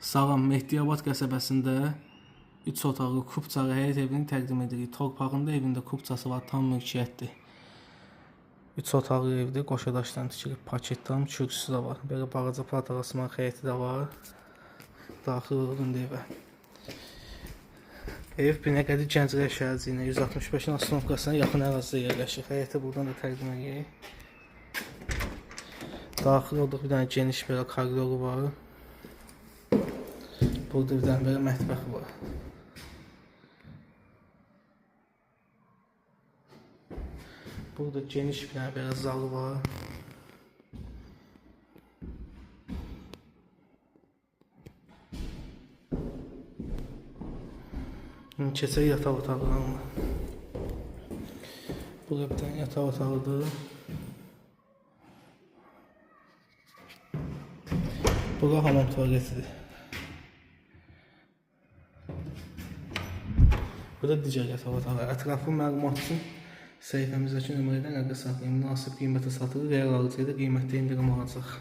Salam, Mehdiyabad qəsəbəsində 3 otaqlı kubçalı həyət evini təqdim edirik. Torpağında evində kubçası var, tam mülkiyyətdir. 3 otaqlı evdir, qoşadaşdan tikilib, paketdən kürsüsü də var. Belə balaca pataqasman həyəti də var. Daxil olundu evə. Ev Binəqədi Gənclər şəhərciyinə 165 astronomikasına yaxın ərazidə yerləşir. Həyəti buradan da təqdim edirik. Daxil olduq, bir dənə geniş belə koridoru var. Burada bir dənə belə mətbəx var. Burada geniş bir dənə belə zalı var. Keçək yataq otağına. Burada bir dənə yataq otağıdır. Burada hamam tualetidir. Burada digər yataq otağı. Ətraflı məlumat üçün səhifəmizdəki nömrədən əlaqə saxlayın. Münasib qiymətə satılır, real alıcıya da qiymətdə indirim olacaq.